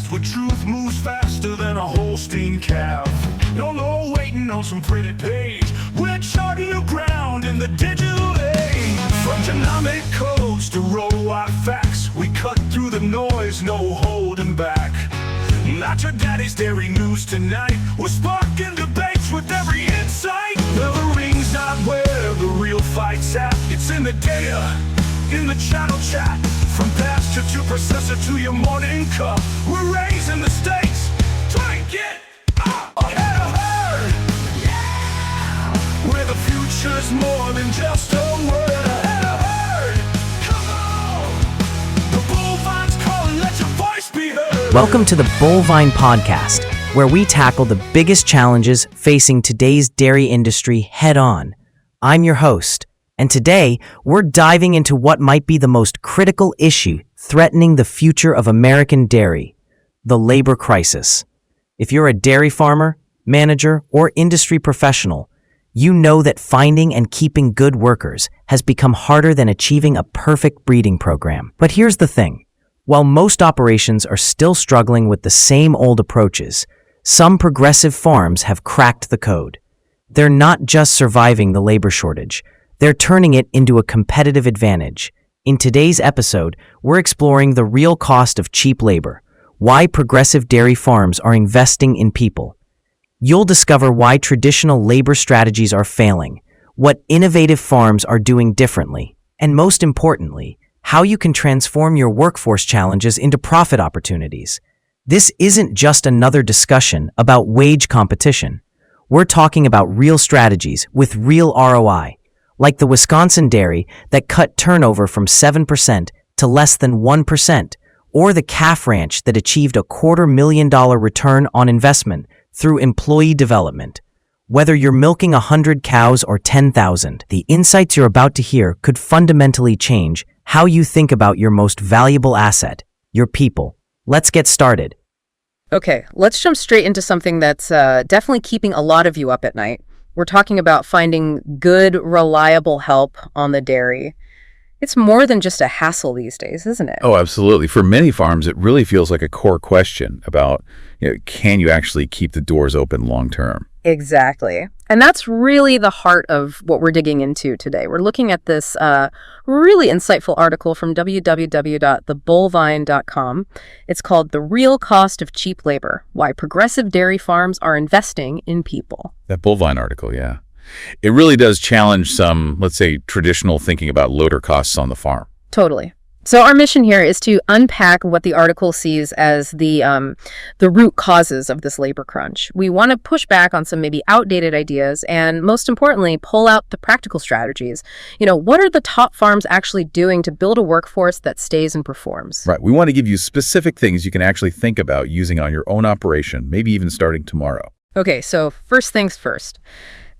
fast, where truth moves faster than a Holstein calf. No waiting on some pretty page. We're charting new ground in the digital age. From genomic codes to robot facts, we cut through the noise, no holding back. Not your daddy's dairy news tonight. We're sparking debates with every insight. The ring's not where the real fight's at. It's in the data, in the channel chat. From pasture to processor to your morning cup, we're raising the stakes. Try and get ahead of herd. Yeah! Where the future's more than just a word. Ahead of herd. Come on! The bullvine's calling, let your voice be heard. Welcome to the Bullvine Podcast, where we tackle the biggest challenges facing today's dairy industry head-on. I'm your host, and today we're diving into what might be the most critical issue threatening the future of American dairy, the labor crisis. If you're a dairy farmer, manager, or industry professional, you know that finding and keeping good workers has become harder than achieving a perfect breeding program. But here's the thing. While most operations are still struggling with the same old approaches, some progressive farms have cracked the code. They're not just surviving the labor shortage, they're turning it into a competitive advantage. In today's episode, we're exploring the real cost of cheap labor, why progressive dairy farms are investing in people. You'll discover why traditional labor strategies are failing, what innovative farms are doing differently, and most importantly, how you can transform your workforce challenges into profit opportunities. This isn't just another discussion about wage competition. We're talking about real strategies with real ROI, like the Wisconsin dairy that cut turnover from 7% to less than 1%, or the calf ranch that achieved a $250,000 return on investment through employee development. Whether you're milking 100 cows or 10,000, the insights you're about to hear could fundamentally change how you think about your most valuable asset, your people. Let's get started. Okay, let's jump straight into something that's definitely keeping a lot of you up at night. We're talking about finding good, reliable help on the dairy. It's more than just a hassle these days, isn't it? Oh, absolutely. For many farms, it really feels like a core question about, can you actually keep the doors open long term? Exactly. And that's really the heart of what we're digging into today. We're looking at this really insightful article from www.thebullvine.com. It's called The Real Cost of Cheap Labor, Why Progressive Dairy Farms Are Investing in People. That Bullvine article, yeah. It really does challenge some, let's say, traditional thinking about loader costs on the farm. Totally. So our mission here is to unpack what the article sees as the root causes of this labor crunch. We want to push back on some maybe outdated ideas and, most importantly, pull out the practical strategies. What are the top farms actually doing to build a workforce that stays and performs? Right. We want to give you specific things you can actually think about using on your own operation, maybe even starting tomorrow. Okay, so first things first.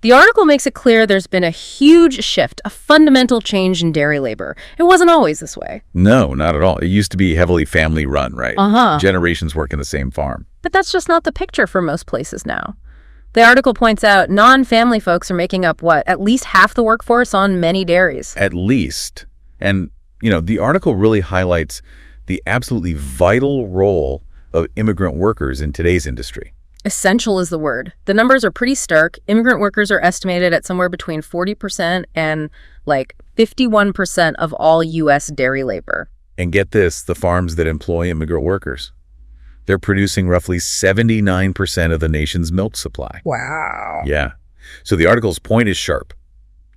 The article makes it clear there's been a huge shift, a fundamental change in dairy labor. It wasn't always this way. No, not at all. It used to be heavily family run, right? Generations working the same farm. But that's just not the picture for most places now. The article points out non-family folks are making up, at least half the workforce on many dairies. At least. And, the article really highlights the absolutely vital role of immigrant workers in today's industry. Essential is the word. The numbers are pretty stark. Immigrant workers are estimated at somewhere between 40% and 51% of all U.S. dairy labor. And get this, the farms that employ immigrant workers, they're producing roughly 79% of the nation's milk supply. Wow. Yeah. So the article's point is sharp.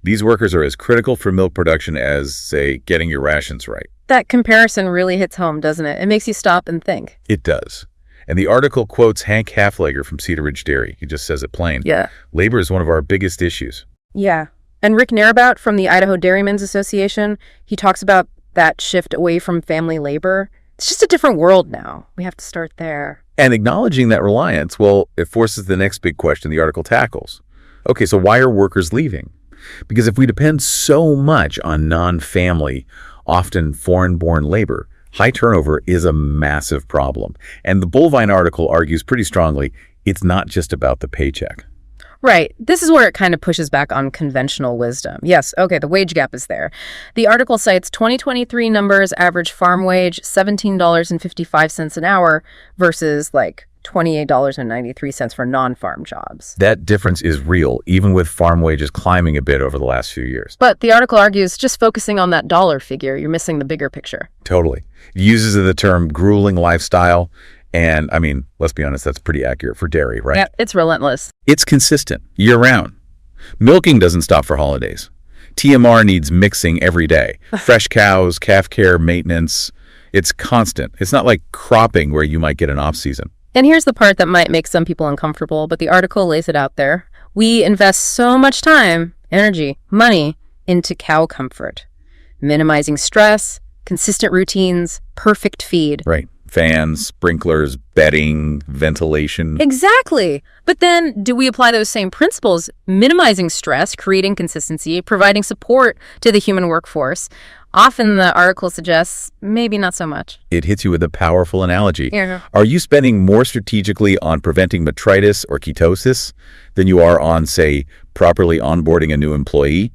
These workers are as critical for milk production as, say, getting your rations right. That comparison really hits home, doesn't it? It makes you stop and think. It does. And the article quotes Hank Halflegger from Cedar Ridge Dairy. He just says it plain. Yeah. Labor is one of our biggest issues. Yeah. And Rick Narabout from the Idaho Dairymen's Association, he talks about that shift away from family labor. It's just a different world now. We have to start there. And acknowledging that reliance, well, it forces the next big question the article tackles. Okay, so why are workers leaving? Because if we depend so much on non-family, often foreign-born labor, high turnover is a massive problem. And the Bullvine article argues pretty strongly it's not just about the paycheck. Right. This is where it kind of pushes back on conventional wisdom. Yes, okay, the wage gap is there. The article cites 2023 numbers, average farm wage $17.55 an hour versus like $28.93 for non-farm jobs. That difference is real, even with farm wages climbing a bit over the last few years. But the article argues just focusing on that dollar figure, you're missing the bigger picture. Totally. It uses the term grueling lifestyle. And I mean, let's be honest, that's pretty accurate for dairy, right? Yeah, it's relentless. It's consistent year-round. Milking doesn't stop for holidays. TMR needs mixing every day. Fresh cows, calf care, maintenance. It's constant. It's not like cropping where you might get an off-season. And here's the part that might make some people uncomfortable, but the article lays it out there. We invest so much time, energy, money into cow comfort, minimizing stress, consistent routines, perfect feed. Right. Fans, sprinklers, bedding, ventilation. Exactly. But then do we apply those same principles, minimizing stress, creating consistency, providing support to the human workforce? Often the article suggests maybe not so much. It hits you with a powerful analogy. Yeah. Are you spending more strategically on preventing metritis or ketosis than you are on, say, properly onboarding a new employee?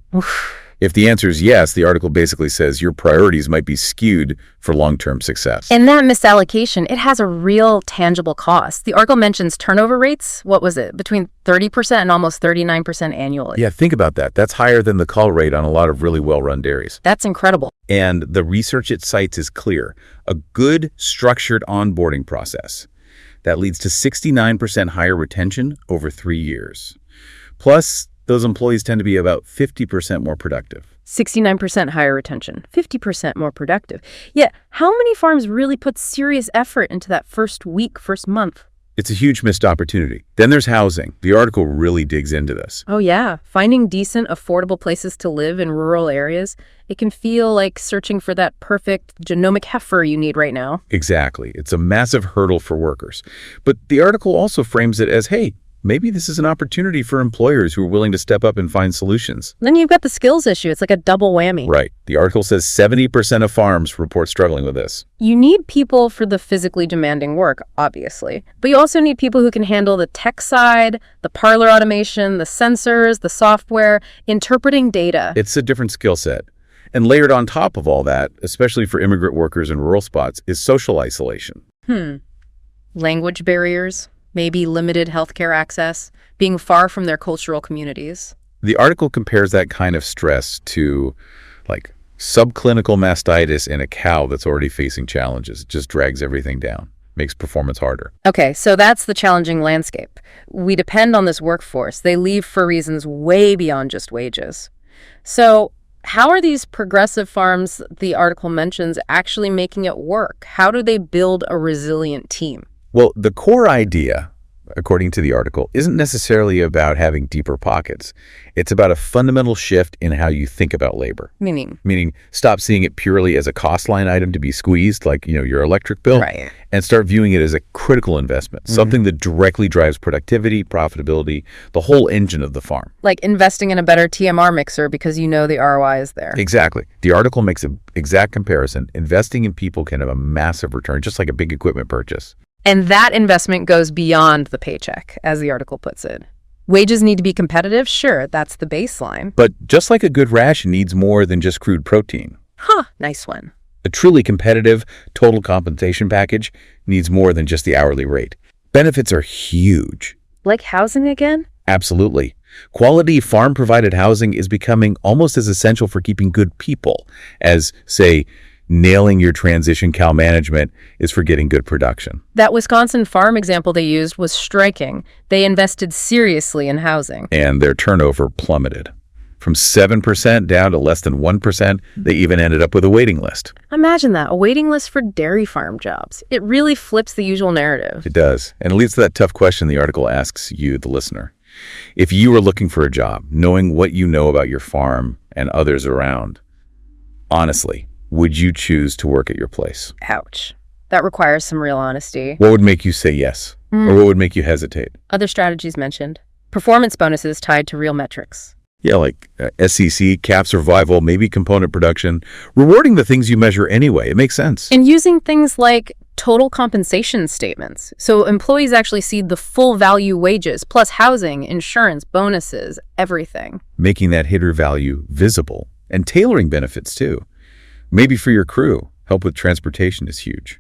If the answer is yes, the article basically says your priorities might be skewed for long-term success. And that misallocation, it has a real tangible cost. The article mentions turnover rates, what was it, between 30% and almost 39% annually. Yeah, think about that. That's higher than the call rate on a lot of really well-run dairies. That's incredible. And the research it cites is clear. A good, structured onboarding process that leads to 69% higher retention over 3 years. Plus, those employees tend to be about 50% more productive. 69% higher retention, 50% more productive. Yet, how many farms really put serious effort into that first week, first month? It's a huge missed opportunity. Then there's housing. The article really digs into this. Oh yeah, finding decent, affordable places to live in rural areas, it can feel like searching for that perfect genomic heifer you need right now. Exactly. It's a massive hurdle for workers. But the article also frames it as, hey, maybe this is an opportunity for employers who are willing to step up and find solutions. Then you've got the skills issue. It's like a double whammy. Right. The article says 70% of farms report struggling with this. You need people for the physically demanding work, obviously. But you also need people who can handle the tech side, the parlor automation, the sensors, the software, interpreting data. It's a different skill set. And layered on top of all that, especially for immigrant workers in rural spots, is social isolation. Language barriers. Maybe limited healthcare access, being far from their cultural communities. The article compares that kind of stress to, like, subclinical mastitis in a cow that's already facing challenges. It just drags everything down, makes performance harder. Okay, so that's the challenging landscape. We depend on this workforce. They leave for reasons way beyond just wages. So how are these progressive farms the article mentions actually making it work? How do they build a resilient team? Well, the core idea, according to the article, isn't necessarily about having deeper pockets. It's about a fundamental shift in how you think about labor. Meaning stop seeing it purely as a cost line item to be squeezed, like, your electric bill, Right. and start viewing it as a critical investment, something that directly drives productivity, profitability, the whole engine of the farm. Like investing in a better TMR mixer because you know the ROI is there. Exactly. The article makes an exact comparison. Investing in people can have a massive return, just like a big equipment purchase. And that investment goes beyond the paycheck, as the article puts it. Wages need to be competitive? Sure, that's the baseline. But just like a good ration needs more than just crude protein. Nice one. A truly competitive total compensation package needs more than just the hourly rate. Benefits are huge. Like housing again? Absolutely. Quality farm-provided housing is becoming almost as essential for keeping good people as, say, nailing your transition cow management is for getting good production. That Wisconsin farm example they used was striking. They invested seriously in housing. And their turnover plummeted. From 7% down to less than 1%, they even ended up with a waiting list. Imagine that, a waiting list for dairy farm jobs. It really flips the usual narrative. It does. And it leads to that tough question the article asks you, the listener. If you were looking for a job, knowing what you know about your farm and others around, honestly, would you choose to work at your place? Ouch. That requires some real honesty. What would make you say yes? Or what would make you hesitate? Other strategies mentioned. Performance bonuses tied to real metrics. Yeah, like SCC, calf survival, maybe component production. Rewarding the things you measure anyway. It makes sense. And using things like total compensation statements. So employees actually see the full value wages, plus housing, insurance, bonuses, everything. Making that hitter value visible and tailoring benefits too. Maybe for your crew, help with transportation is huge.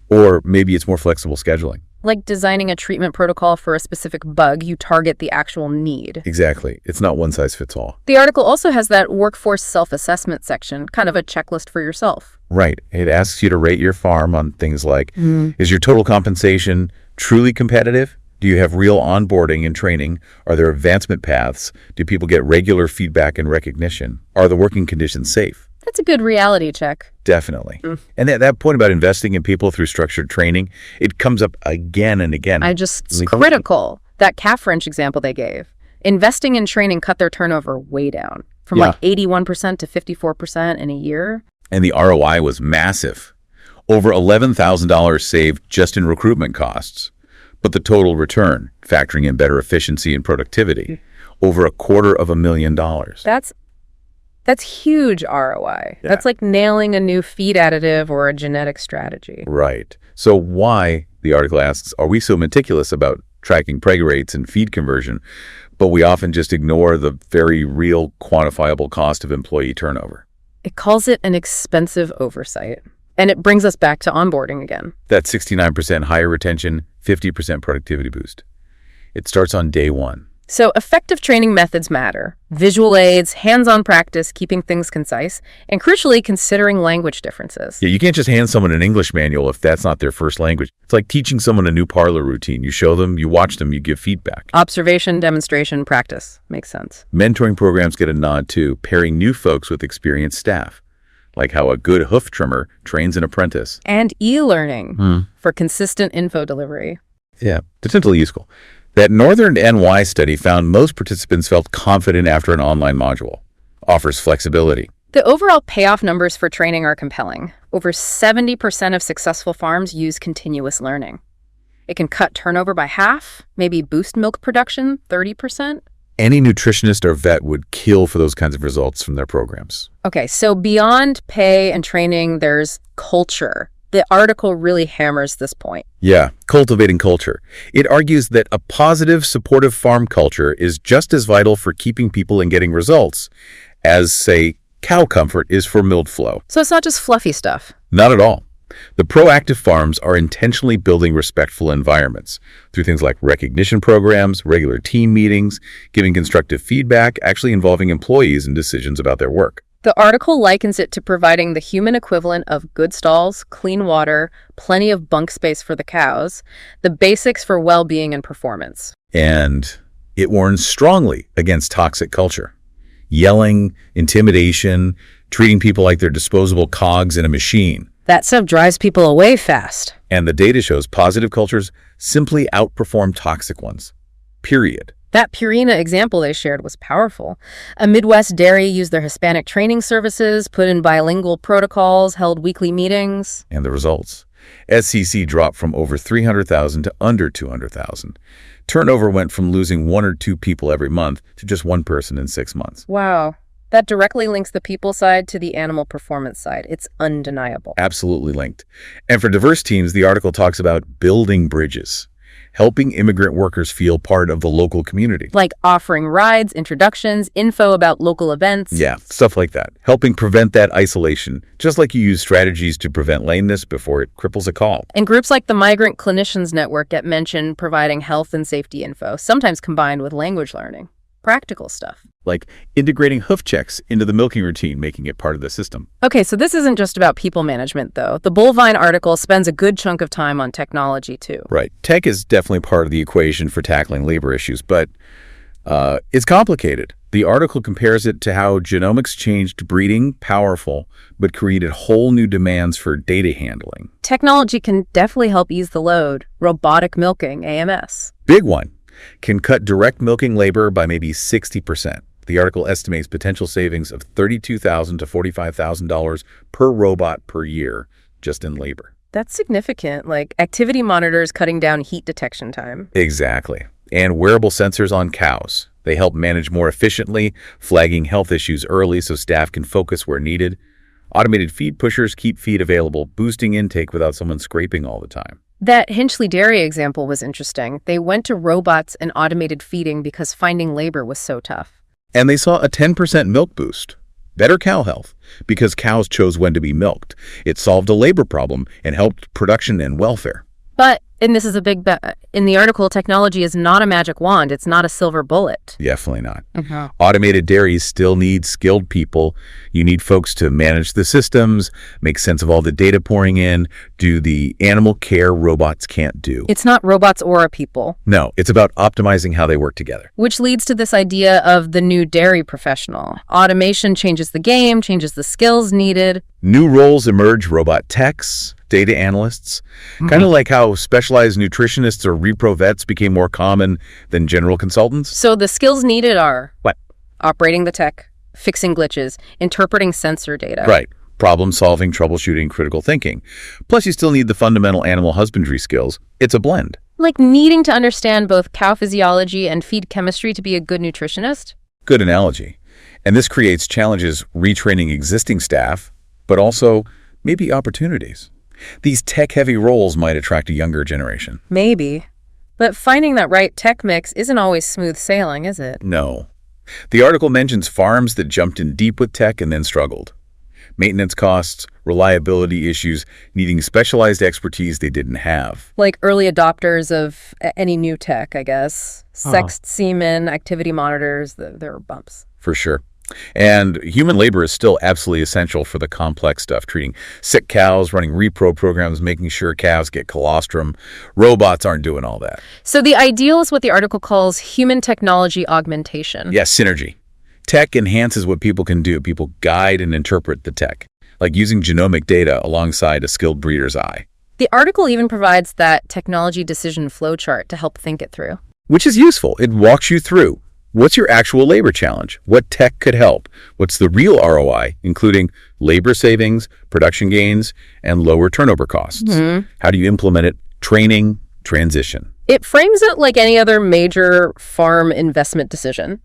Or maybe it's more flexible scheduling. Like designing a treatment protocol for a specific bug, you target the actual need. Exactly. It's not one size fits all. The article also has that workforce self-assessment section, kind of a checklist for yourself. Right. It asks you to rate your farm on things like, is your total compensation truly competitive? Do you have real onboarding and training? Are there advancement paths? Do people get regular feedback and recognition? Are the working conditions safe? That's a good reality check. Definitely. And that point about investing in people through structured training, it comes up again and again. It's critical. That calf wrench example they gave. Investing in training cut their turnover way down from like 81% to 54% in a year. And the ROI was massive. Over $11,000 saved just in recruitment costs. But the total return, factoring in better efficiency and productivity, over $250,000. That's huge ROI. Yeah. That's like nailing a new feed additive or a genetic strategy. Right. So why, the article asks, are we so meticulous about tracking preg rates and feed conversion, but we often just ignore the very real quantifiable cost of employee turnover? It calls it an expensive oversight. And it brings us back to onboarding again. That 69% higher retention, 50% productivity boost. It starts on day one. So effective training methods matter. Visual aids, hands-on practice, keeping things concise, and crucially, considering language differences. Yeah, you can't just hand someone an English manual if that's not their first language. It's like teaching someone a new parlor routine. You show them, you watch them, you give feedback. Observation, demonstration, practice. Makes sense. Mentoring programs get a nod too, pairing new folks with experienced staff. Like how a good hoof trimmer trains an apprentice. And e-learning for consistent info delivery. Yeah, potentially useful. That Northern NY study found most participants felt confident after an online module. Offers flexibility. The overall payoff numbers for training are compelling. Over 70% of successful farms use continuous learning. It can cut turnover by half, maybe boost milk production 30%. Any nutritionist or vet would kill for those kinds of results from their programs. Okay, so beyond pay and training, there's culture. The article really hammers this point. Yeah, cultivating culture. It argues that a positive, supportive farm culture is just as vital for keeping people and getting results as, say, cow comfort is for milk flow. So it's not just fluffy stuff. Not at all. The proactive farms are intentionally building respectful environments through things like recognition programs, regular team meetings, giving constructive feedback, actually involving employees in decisions about their work. The article likens it to providing the human equivalent of good stalls, clean water, plenty of bunk space for the cows, the basics for well-being and performance. And it warns strongly against toxic culture. Yelling, intimidation, treating people like they're disposable cogs in a machine. That stuff drives people away fast. And the data shows positive cultures simply outperform toxic ones. Period. That Purina example they shared was powerful. A Midwest dairy used their Hispanic training services, put in bilingual protocols, held weekly meetings. And the results. SCC dropped from over 300,000 to under 200,000. Turnover went from losing 1 or 2 people every month to just 1 person in 6 months. Wow. That directly links the people side to the animal performance side. It's undeniable. Absolutely linked. And for diverse teams, the article talks about building bridges, helping immigrant workers feel part of the local community. Like offering rides, introductions, info about local events. Yeah, stuff like that. Helping prevent that isolation, just like you use strategies to prevent lameness before it cripples a call. And groups like the Migrant Clinicians Network get mentioned, providing health and safety info, sometimes combined with language learning. Practical stuff. Like integrating hoof checks into the milking routine, making it part of the system. Okay, so this isn't just about people management, though. The Bullvine article spends a good chunk of time on technology, too. Right. Tech is definitely part of the equation for tackling labor issues, but it's complicated. The article compares it to how genomics changed breeding, powerful, but created whole new demands for data handling. Technology can definitely help ease the load. Robotic milking, AMS. Big one. Can cut direct milking labor by maybe 60%. The article estimates potential savings of $32,000 to $45,000 per robot per year just in labor. That's significant, like activity monitors cutting down heat detection time. Exactly. And wearable sensors on cows. They help manage more efficiently, flagging health issues early so staff can focus where needed. Automated feed pushers keep feed available, boosting intake without someone scraping all the time. That Hinchley Dairy example was interesting. They went to robots and automated feeding because finding labor was so tough. And they saw a 10% milk boost. Better cow health, because cows chose when to be milked. It solved a labor problem and helped production and welfare. But, and this is a big bet, in the article, technology is not a magic wand. It's not a silver bullet. Definitely not. Automated dairies still need skilled people. You need folks to manage the systems, make sense of all the data pouring in, do the animal care robots can't do. It's not robots or a people. No, it's about optimizing how they work together. Which leads to this idea of the new dairy professional. Automation changes the game, changes the skills needed. New roles emerge: robot techs, data analysts, kind of like how specialized nutritionists or repro vets became more common than general consultants. So the skills needed are What? Operating the tech, fixing glitches, interpreting sensor data. Right. Problem solving, troubleshooting, critical thinking. Plus, you still need the fundamental animal husbandry skills. It's a blend. Like needing to understand both cow physiology and feed chemistry to be a good nutritionist. Good analogy. And this creates challenges retraining existing staff, but also maybe opportunities. These tech-heavy roles might attract a younger generation. Maybe. But finding that right tech mix isn't always smooth sailing, is it? No. The article mentions farms that jumped in deep with tech and then struggled. Maintenance costs, reliability issues, needing specialized expertise they didn't have. Like early adopters of any new tech, I guess. Sexed semen, activity monitors, there are bumps. For sure. And human labor is still absolutely essential for the complex stuff, treating sick cows, running repro programs, making sure calves get colostrum. Robots aren't doing all that. So the ideal is what the article calls human technology augmentation. Yes, synergy. Tech enhances what people can do. People guide and interpret the tech, like using genomic data alongside a skilled breeder's eye. The article even provides that technology decision flowchart to help think it through. Which is useful. It walks you through. What's your actual labor challenge? What tech could help? What's the real ROI, including labor savings, production gains, and lower turnover costs? How do you implement it? Training, transition. It frames it like any other major farm investment decision.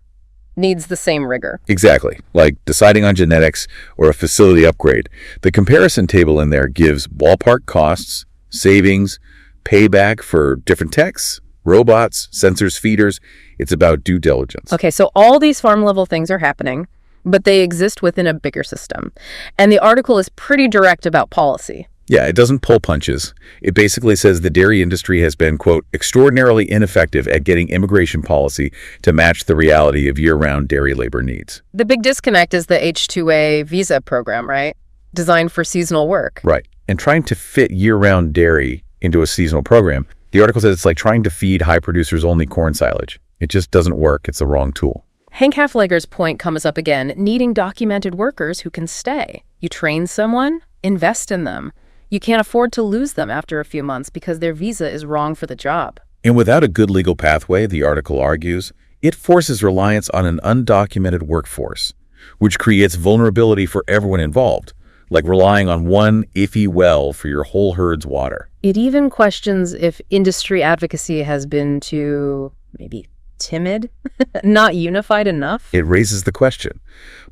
Needs the same rigor. Exactly. Like deciding on genetics or a facility upgrade. The comparison table in there gives ballpark costs, savings, payback for different techs, robots, sensors, feeders. It's about due diligence. Okay, so all these farm level things are happening, but they exist within a bigger system. And the article is pretty direct about policy. Yeah, it doesn't pull punches. It basically says the dairy industry has been, quote, extraordinarily ineffective at getting immigration policy to match the reality of year-round dairy labor needs. The big disconnect is the H-2A visa program, right? Designed for seasonal work. Right. And trying to fit year-round dairy into a seasonal program, the article says it's like trying to feed high producers only corn silage. It just doesn't work. It's the wrong tool. Hank Haflegger's point comes up again, needing documented workers who can stay. You train someone, invest in them. You can't afford to lose them after a few months because their visa is wrong for the job. And without a good legal pathway, the article argues, it forces reliance on an undocumented workforce, which creates vulnerability for everyone involved, like relying on one iffy well for your whole herd's water. It even questions if industry advocacy has been too, maybe, timid, not unified enough. It raises the question,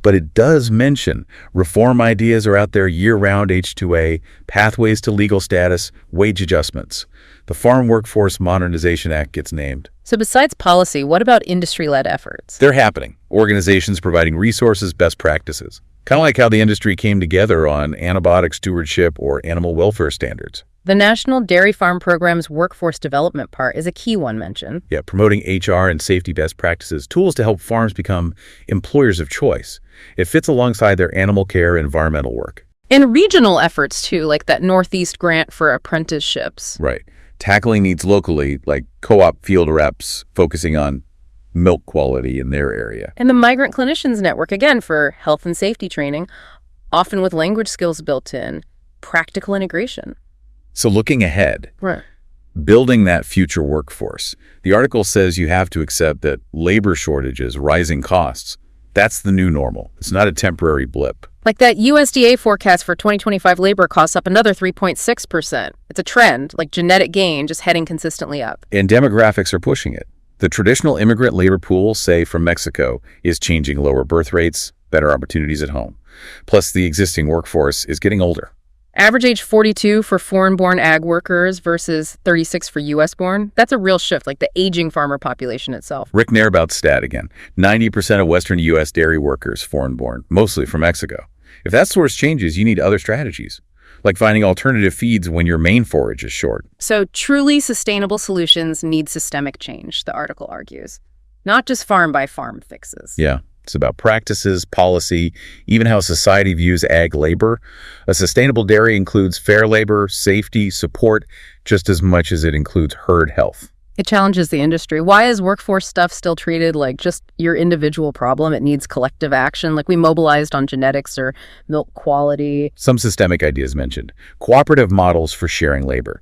but it does mention reform ideas are out there year-round H-2A, pathways to legal status, wage adjustments. The Farm Workforce Modernization Act gets named. So besides policy, what about industry-led efforts? They're happening. Organizations providing resources, best practices. Kind of like how the industry came together on antibiotic stewardship or animal welfare standards. The National Dairy Farm Program's workforce development part is a key one mentioned. Yeah, promoting HR and safety best practices, tools to help farms become employers of choice. It fits alongside their animal care and environmental work. And regional efforts, too, like that Northeast grant for apprenticeships. Right. Tackling needs locally, like co-op field reps focusing on milk quality in their area. And the Migrant Clinicians Network, again, for health and safety training, often with language skills built in, practical integration. So looking ahead, Right. building that future workforce, the article says you have to accept that labor shortages, rising costs, that's the new normal. It's not a temporary blip. Like that USDA forecast for 2025 labor costs up another 3.6%. It's a trend, like genetic gain, just heading consistently up. And demographics are pushing it. The traditional immigrant labor pool, say from Mexico, is changing: lower birth rates, better opportunities at home. Plus, the existing workforce is getting older. Average age 42 for foreign-born ag workers versus 36 for U.S.-born. That's a real shift, like the aging farmer population itself. Rick Nairbout's stat again. 90% of Western U.S. dairy workers foreign-born, mostly from Mexico. If that source changes, you need other strategies, like finding alternative feeds when your main forage is short. So truly sustainable solutions need systemic change, the article argues. Not just farm-by-farm fixes. Yeah. It's about practices, policy, even how society views ag labor. A sustainable dairy includes fair labor, safety, support, just as much as it includes herd health. It challenges the industry. Why is workforce stuff still treated like just your individual problem? It needs collective action, like we mobilized on genetics or milk quality. Some systemic ideas mentioned. Cooperative models for sharing labor.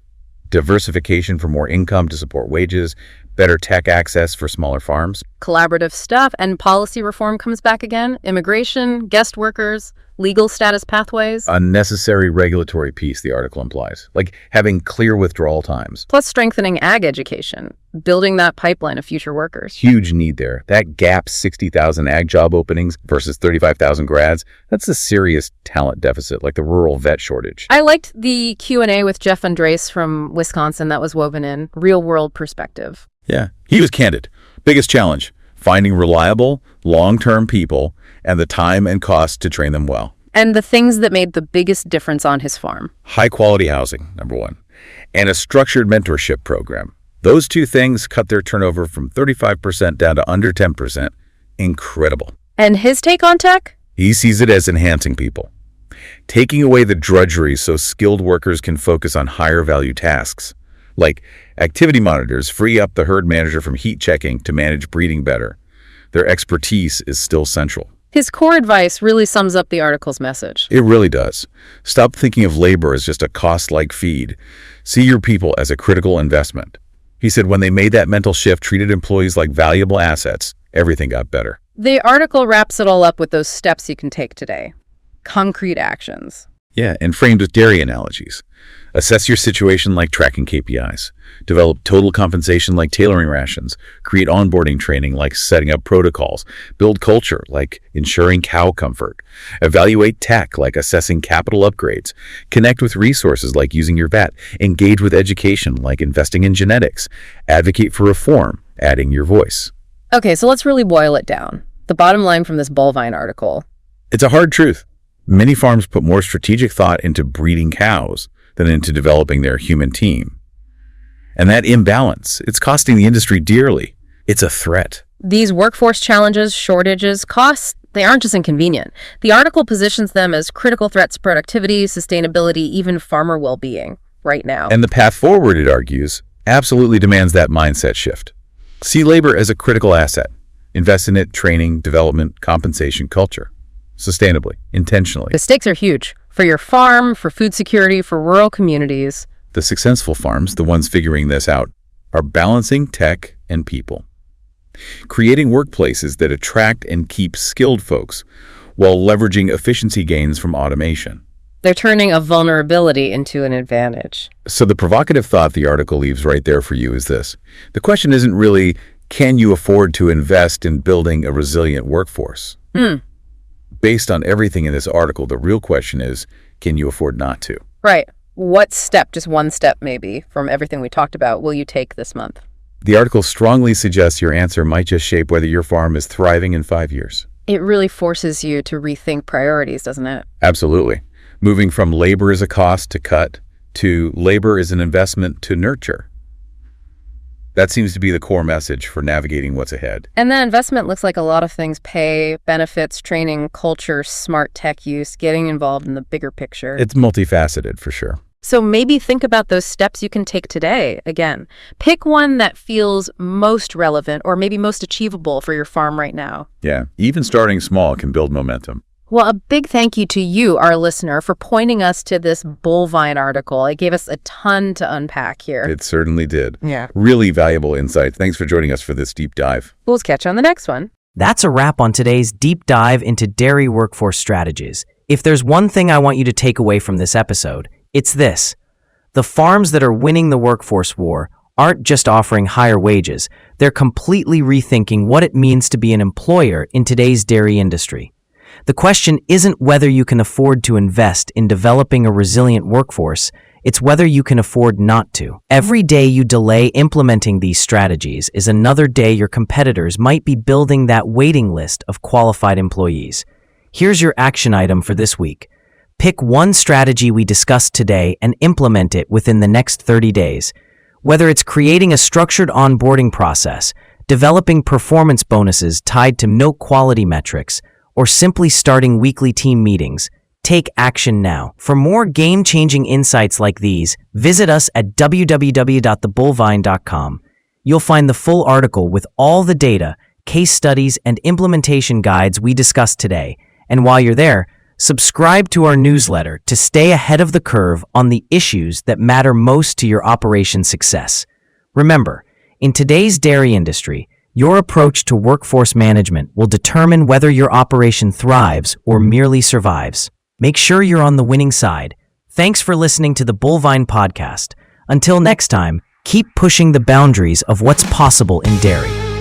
Diversification for more income to support wages. Better tech access for smaller farms. Collaborative stuff, and policy reform comes back again. Immigration, guest workers, legal status pathways. Unnecessary regulatory piece, the article implies, like having clear withdrawal times. Plus strengthening ag education, building that pipeline of future workers. Huge need there. That gap, 60,000 ag job openings versus 35,000 grads, that's a serious talent deficit, like the rural vet shortage. I liked the Q&A with Jeff Andres from Wisconsin that was woven in. Real-world perspective. Yeah, he was candid. Biggest challenge, finding reliable, long-term people and the time and cost to train them well. And the things that made the biggest difference on his farm. High-quality housing, number one, and a structured mentorship program. Those two things cut their turnover from 35% down to under 10%. Incredible. And his take on tech? He sees it as enhancing people, taking away the drudgery so skilled workers can focus on higher-value tasks. Like activity monitors free up the herd manager from heat checking to manage breeding better. Their expertise is still central. His core advice really sums up the article's message. It really does. Stop thinking of labor as just a cost-like feed. See your people as a critical investment. He said when they made that mental shift, treated employees like valuable assets, everything got better. The article wraps it all up with those steps you can take today. Concrete actions. Yeah, and framed with dairy analogies. Assess your situation like tracking KPIs. Develop total compensation like tailoring rations. Create onboarding training like setting up protocols. Build culture like ensuring cow comfort. Evaluate tech like assessing capital upgrades. Connect with resources like using your vet. Engage with education like investing in genetics. Advocate for reform, adding your voice. Okay, so let's really boil it down. The bottom line from this Bovine article. It's a hard truth. Many farms put more strategic thought into breeding cows than into developing their human team. And that imbalance, it's costing the industry dearly. It's a threat. These workforce challenges, shortages, costs, they aren't just inconvenient. The article positions them as critical threats to productivity, sustainability, even farmer well-being right now. And the path forward, it argues, absolutely demands that mindset shift. See labor as a critical asset. Invest in it, training, development, compensation, culture. Sustainably, intentionally. The stakes are huge for your farm, for food security, for rural communities. The successful farms, the ones figuring this out, are balancing tech and people, creating workplaces that attract and keep skilled folks while leveraging efficiency gains from automation. They're turning a vulnerability into an advantage. So the provocative thought the article leaves right there for you is this. The question isn't really, can you afford to invest in building a resilient workforce? Based on everything in this article, the real question is, can you afford not to? Right. What step, just one step maybe, from everything we talked about, will you take this month? The article strongly suggests your answer might just shape whether your farm is thriving in 5 years. It really forces you to rethink priorities, doesn't it? Absolutely. Moving from labor is a cost to cut to labor is an investment to nurture. That seems to be the core message for navigating what's ahead. And that investment looks like a lot of things: pay, benefits, training, culture, smart tech use, getting involved in the bigger picture. It's multifaceted for sure. So maybe think about those steps you can take today. Again, pick one that feels most relevant or maybe most achievable for your farm right now. Yeah, even starting small can build momentum. Well, a big thank you to you, our listener, for pointing us to this Bovine article. It gave us a ton to unpack here. It certainly did. Yeah. Really valuable insight. Thanks for joining us for this deep dive. We'll catch you on the next one. That's a wrap on today's deep dive into dairy workforce strategies. If there's one thing I want you to take away from this episode, it's this. The farms that are winning the workforce war aren't just offering higher wages. They're completely rethinking what it means to be an employer in today's dairy industry. The question isn't whether you can afford to invest in developing a resilient workforce, it's whether you can afford not to. Every day you delay implementing these strategies is another day your competitors might be building that waiting list of qualified employees. Here's your action item for this week. Pick one strategy we discussed today and implement it within the next 30 days. Whether it's creating a structured onboarding process, developing performance bonuses tied to note quality metrics, or simply starting weekly team meetings, take action now. For more game-changing insights like these, visit us at www.thebullvine.com. You'll find the full article with all the data, case studies, and implementation guides we discussed today. And while you're there, subscribe to our newsletter to stay ahead of the curve on the issues that matter most to your operation success. Remember, in today's dairy industry, your approach to workforce management will determine whether your operation thrives or merely survives. Make sure you're on the winning side. Thanks for listening to the Bullvine Podcast. Until next time, keep pushing the boundaries of what's possible in dairy.